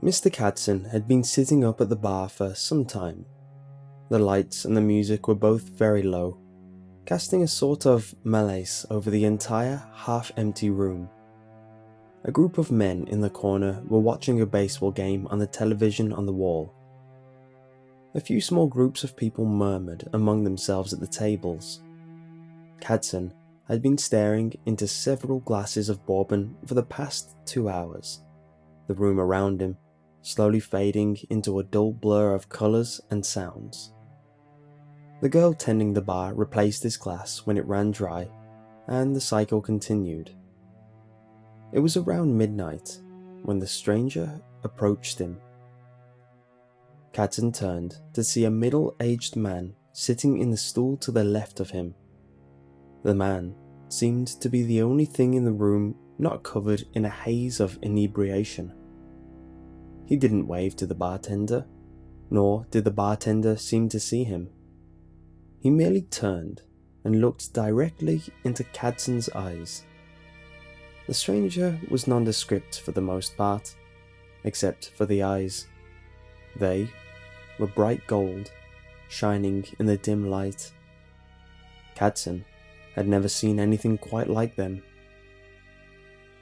Mr. Katzen had been sitting up at the bar for some time. The lights and the music were both very low, casting a sort of malaise over the entire half-empty room. A group of men in the corner were watching a baseball game on the television on the wall. A few small groups of people murmured among themselves at the tables. Katzen had been staring into several glasses of bourbon for the past 2 hours, the room around him slowly fading into a dull blur of colours and sounds. The girl tending the bar replaced his glass when it ran dry, and the cycle continued. It was around midnight when the stranger approached him. Katzen turned to see a middle-aged man sitting in the stool to the left of him. The man seemed to be the only thing in the room not covered in a haze of inebriation. He didn't wave to the bartender, nor did the bartender seem to see him. He merely turned and looked directly into Katzen's eyes. The stranger was nondescript for the most part, except for the eyes. They were bright gold, shining in the dim light. Katzen had never seen anything quite like them.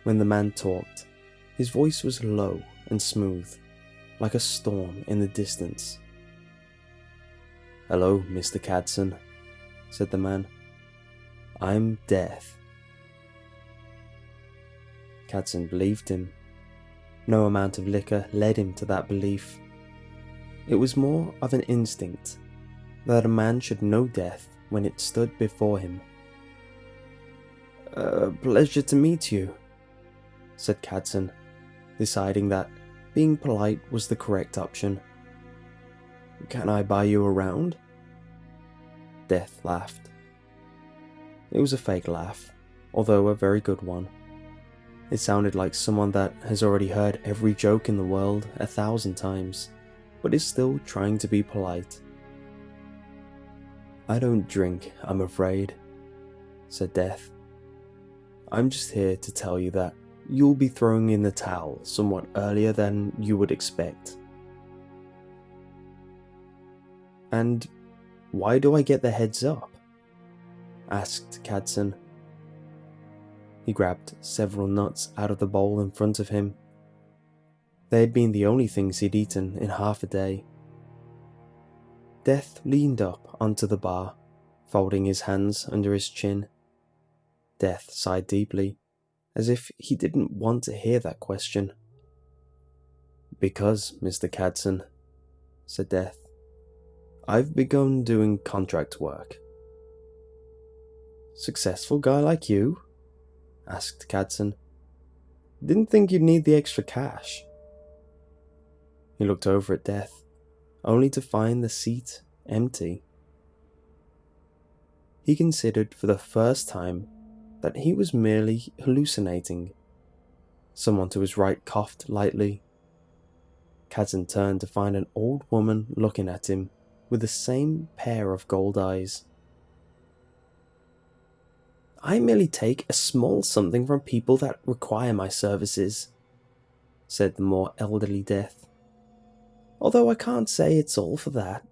When the man talked, his voice was low and smooth, like a storm in the distance. "Hello, Mr. Katzen," said the man. "I'm Death." Katzen believed him. No amount of liquor led him to that belief. It was more of an instinct that a man should know death when it stood before him. Pleasure to meet you," said Katzen, deciding that being polite was the correct option. "Can I buy you around?" Death laughed. It was a fake laugh, although a very good one. It sounded like someone that has already heard every joke in the world 1,000 times, but is still trying to be polite. "I don't drink, I'm afraid," said Death. "I'm just here to tell you that you'll be throwing in the towel somewhat earlier than you would expect." "And why do I get the heads up?" asked Katzen. He grabbed several nuts out of the bowl in front of him. They had been the only things he'd eaten in half a day. Death leaned up onto the bar, folding his hands under his chin. Death sighed deeply, as if he didn't want to hear that question. "Because, Mr. Katzen," said Death, "I've begun doing contract work." "Successful guy like you?" asked Katzen. "Didn't think you'd need the extra cash." He looked over at Death, only to find the seat empty. He considered for the first time that he was merely hallucinating. Someone to his right coughed lightly. Katzen turned to find an old woman looking at him with the same pair of gold eyes. "I merely take a small something from people that require my services," said the more elderly Death. "Although I can't say it's all for that.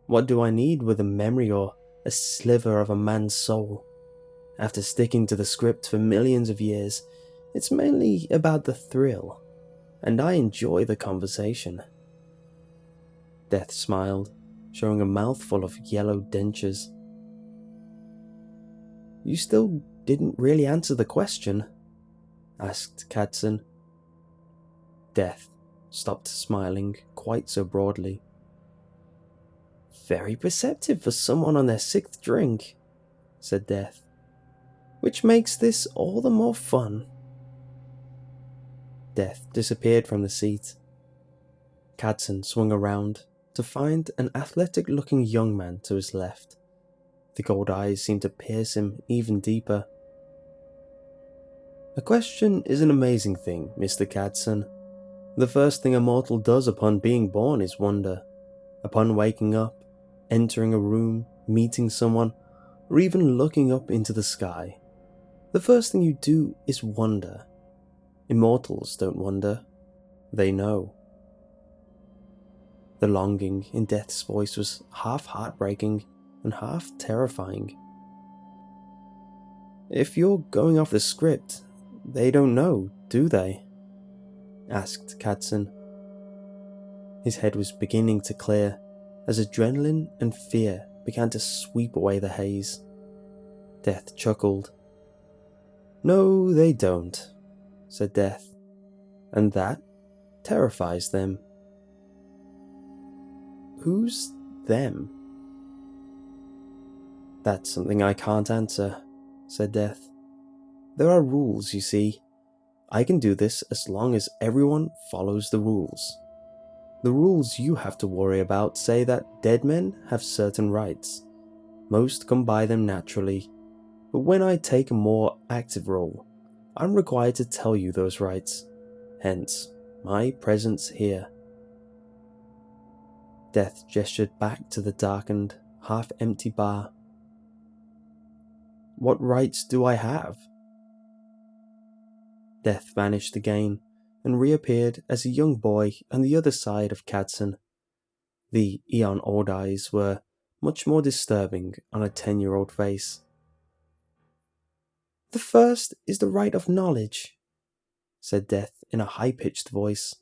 What do I need with a memory or a sliver of a man's soul? After sticking to the script for millions of years, it's mainly about the thrill, and I enjoy the conversation." Death smiled, showing a mouthful of yellow dentures. "You still didn't really answer the question," asked Katzen. Death stopped smiling quite so broadly. "Very perceptive for someone on their 6th drink," said Death. "Which makes this all the more fun." Death disappeared from the seat. Katzen swung around to find an athletic-looking young man to his left. The gold eyes seemed to pierce him even deeper. "A question is an amazing thing, Mr. Katzen. The first thing a mortal does upon being born is wonder. Upon waking up, entering a room, meeting someone, or even looking up into the sky, the first thing you do is wonder. Immortals don't wonder. They know. The longing in Death's voice was half heartbreaking and half terrifying. "If you're going off the script, they don't know, do they?" asked Katzen. His head was beginning to clear as adrenaline and fear began to sweep away the haze. Death chuckled. "No, they don't," said Death, "and that terrifies them." "Who's them?" "That's something I can't answer," said Death. "There are rules, you see. I can do this as long as everyone follows the rules. The rules you have to worry about say that dead men have certain rights. Most come by them naturally, but when I take a more active role, I'm required to tell you those rights. Hence, my presence here." Death gestured back to the darkened, half-empty bar. "What rights do I have?" Death vanished again and reappeared as a young boy on the other side of Katzen. The eon-old eyes were much more disturbing on a 10-year-old face. "The first is the right of knowledge," said Death in a high-pitched voice.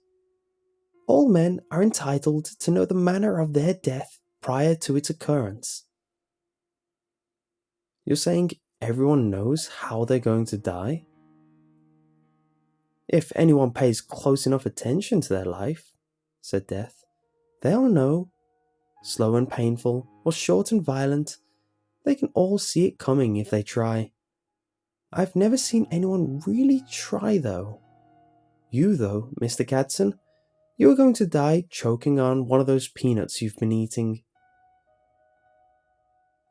"All men are entitled to know the manner of their death prior to its occurrence." "You're saying everyone knows how they're going to die?" "If anyone pays close enough attention to their life," said Death, "they'll know. Slow and painful, or short and violent, they can all see it coming if they try. I've never seen anyone really try, though. You, though, Mr. Katzen, you are going to die choking on one of those peanuts you've been eating."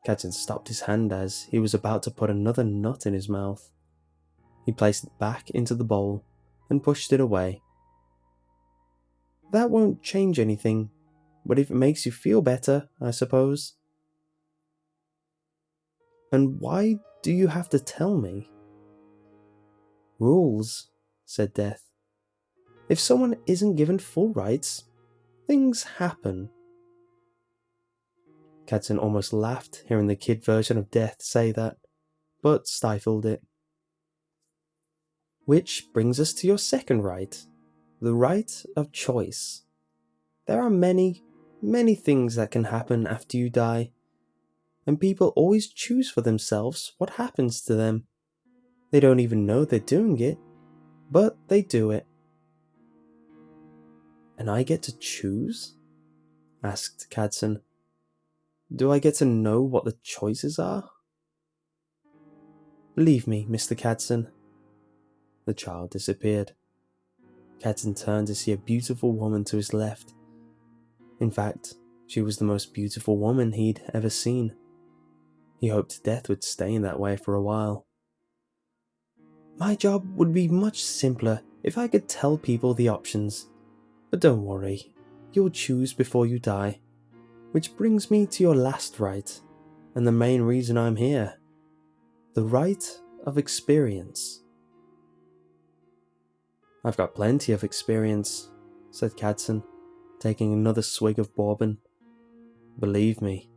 Katzen stopped his hand as he was about to put another nut in his mouth. He placed it back into the bowl and pushed it away. "That won't change anything, but if it makes you feel better, I suppose." "And why do you have to tell me?" "Rules," said Death. "If someone isn't given full rights, things happen." Katzen almost laughed hearing the kid version of Death say that, but stifled it. "Which brings us to your second right, the right of choice. There are many, many things that can happen after you die, and people always choose for themselves what happens to them. They don't even know they're doing it, but they do it." "And I get to choose?" asked Katzen. "Do I get to know what the choices are?" "Believe me, Mr. Katzen." The child disappeared. Katzen turned to see a beautiful woman to his left. In fact, she was the most beautiful woman he'd ever seen. He hoped Death would stay in that way for a while. "My job would be much simpler if I could tell people the options. But don't worry, you'll choose before you die. Which brings me to your last right, and the main reason I'm here. The right of experience." "I've got plenty of experience," said Katzen, taking another swig of bourbon. "Believe me."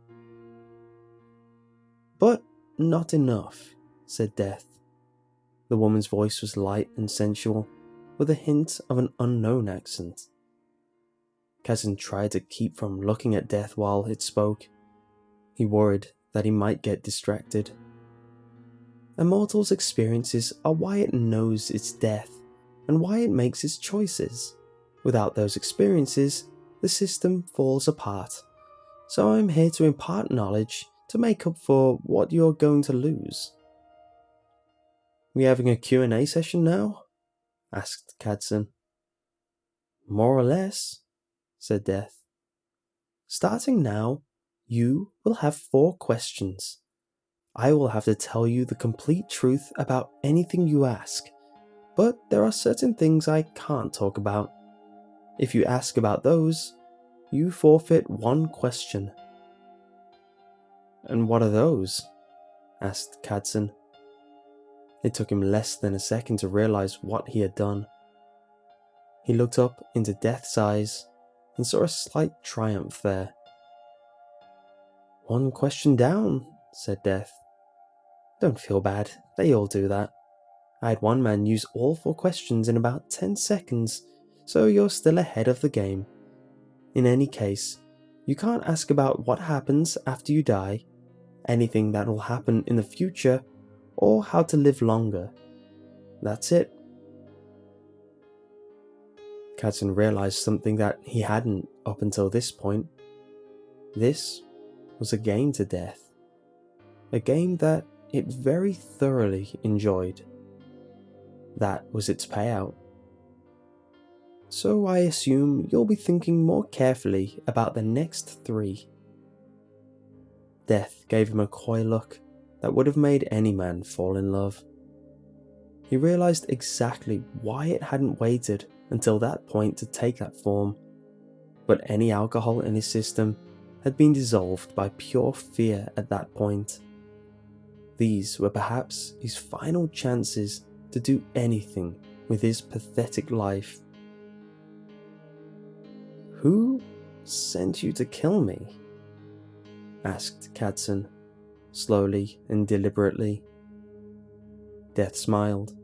"But not enough," said Death. The woman's voice was light and sensual, with a hint of an unknown accent. Katzen tried to keep from looking at Death while it spoke. He worried that he might get distracted. "A mortal's experiences are why it knows its death, and why it makes its choices. Without those experiences, the system falls apart. So I'm here to impart knowledge to make up for what you're going to lose." "We having a Q&A session now?" asked Katzen. "More or less," said Death. "Starting now, you will have 4 questions. I will have to tell you the complete truth about anything you ask, but there are certain things I can't talk about. If you ask about those, you forfeit 1 question." "And what are those?" asked Katzen. It took him less than a second to realize what he had done. He looked up into Death's eyes and saw a slight triumph there. "One question down," said Death. "Don't feel bad, they all do that. I had one man use all 4 questions in about 10 seconds, so you're still ahead of the game. In any case, you can't ask about what happens after you die, anything that will happen in the future, or how to live longer. That's it." Katzen realized something that he hadn't up until this point. This was a game to Death. A game that it very thoroughly enjoyed. That was its payout. "So I assume you'll be thinking more carefully about the next 3. Death gave him a coy look that would have made any man fall in love. He realized exactly why it hadn't waited until that point to take that form, but any alcohol in his system had been dissolved by pure fear at that point. These were perhaps his final chances to do anything with his pathetic life. "Who sent you to kill me?" asked Katzen, slowly and deliberately. Death smiled.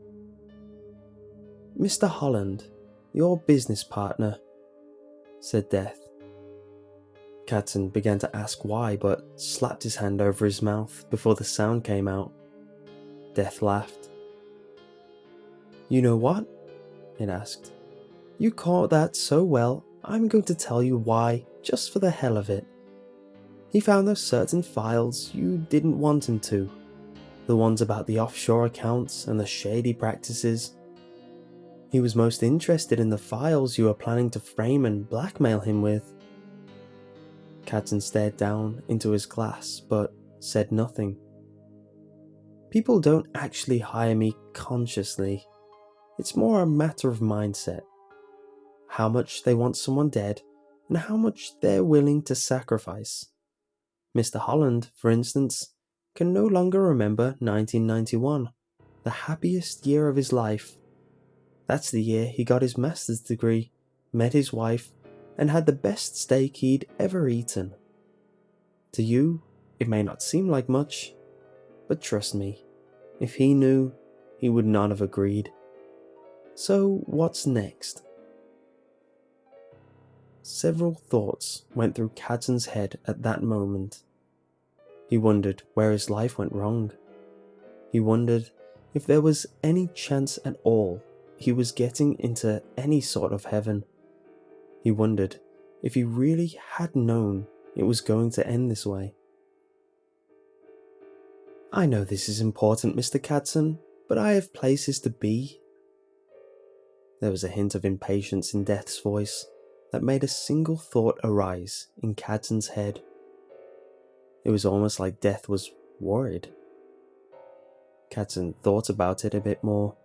"Mr. Holland, your business partner," said Death. Katzen began to ask why, but slapped his hand over his mouth before the sound came out. Death laughed. "You know what?" it asked. "You caught that so well, I'm going to tell you why, just for the hell of it. He found those certain files you didn't want him to. The ones about the offshore accounts and the shady practices. He was most interested in the files you were planning to frame and blackmail him with." Katzen stared down into his glass, but said nothing. "People don't actually hire me consciously. It's more a matter of mindset. How much they want someone dead, and how much they're willing to sacrifice. Mr. Holland, for instance, can no longer remember 1991, the happiest year of his life. That's the year he got his master's degree, met his wife, and had the best steak he'd ever eaten. To you, it may not seem like much, but trust me, if he knew, he would not have agreed. So what's next?" Several thoughts went through Katzen's head at that moment. He wondered where his life went wrong. He wondered if there was any chance at all he was getting into any sort of heaven. He wondered if he really had known it was going to end this way. "I know this is important, Mr. Katzen, but I have places to be." There was a hint of impatience in Death's voice that made a single thought arise in Katzen's head. It was almost like Death was worried. Katzen thought about it a bit more,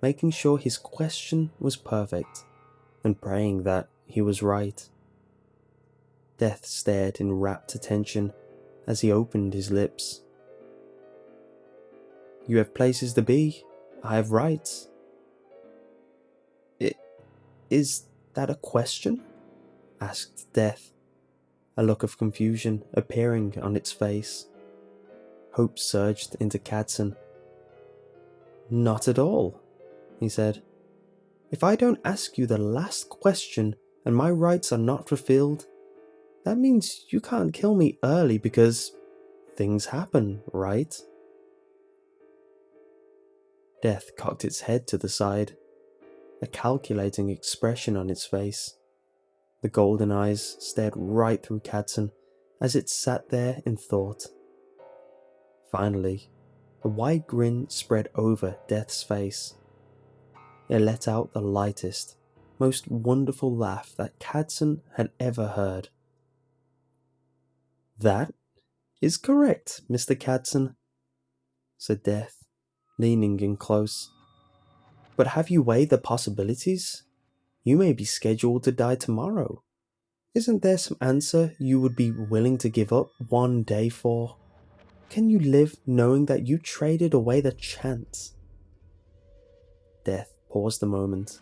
making sure his question was perfect, and praying that he was right. Death stared in rapt attention as he opened his lips. "You have places to be, I have rights." Is that a question?" asked Death, a look of confusion appearing on its face. Hope surged into Katzen. "Not at all," he said. "If I don't ask you the last question and my rights are not fulfilled, that means you can't kill me early because things happen, right?" Death cocked its head to the side, a calculating expression on its face. The golden eyes stared right through Katzen as it sat there in thought. Finally, a wide grin spread over Death's face. It let out the lightest, most wonderful laugh that Katzen had ever heard. "That is correct, Mr. Katzen," said Death, leaning in close. "But have you weighed the possibilities? You may be scheduled to die tomorrow. Isn't there some answer you would be willing to give up one day for? Can you live knowing that you traded away the chance?" Death paused a moment.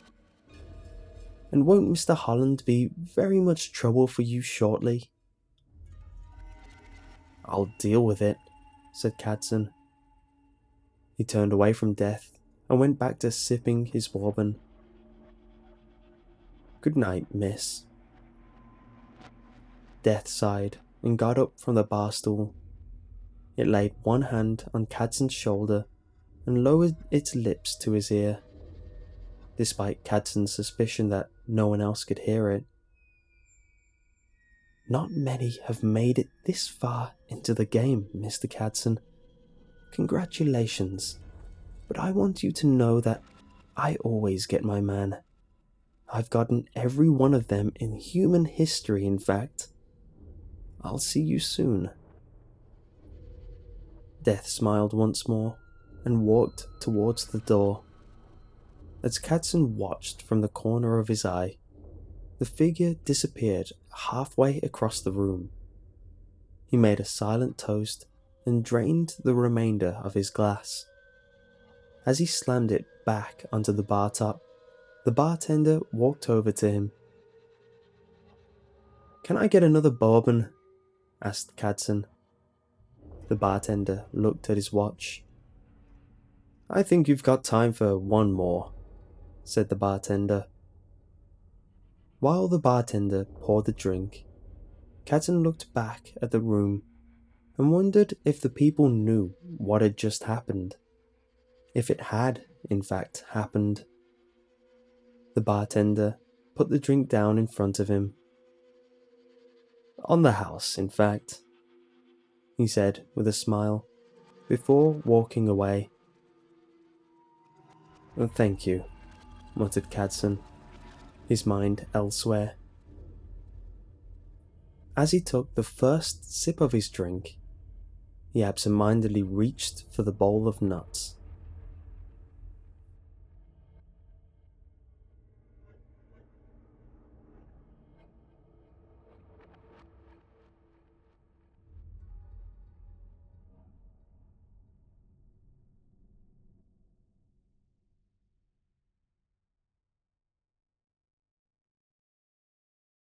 And won't Mr. Holland be very much trouble for you shortly? I'll deal with it, said Cadson. He turned away from Death and went back to sipping his bourbon. Good night, miss. Death sighed and got up from the bar stool. It laid one hand on Cadson's shoulder and lowered its lips to his ear, despite Cadson's suspicion that no one else could hear it. Not many have made it this far into the game, Mr. Cadson. Congratulations, but I want you to know that I always get my man. I've gotten every one of them in human history, in fact. I'll see you soon. Death smiled once more and walked towards the door. As Cadson watched from the corner of his eye, the figure disappeared halfway across the room. He made a silent toast and drained the remainder of his glass. As he slammed it back onto the bar top, the bartender walked over to him. "Can I get another bourbon?" asked Cadson. The bartender looked at his watch. "I think you've got time for one more," said the bartender. While the bartender poured the drink, Cadson looked back at the room and wondered if the people knew what had just happened. If it had, in fact, happened. The bartender put the drink down in front of him. "On the house, in fact," he said with a smile, before walking away. "Thank you," muttered Cadson, his mind elsewhere. As he took the first sip of his drink, he absent-mindedly reached for the bowl of nuts.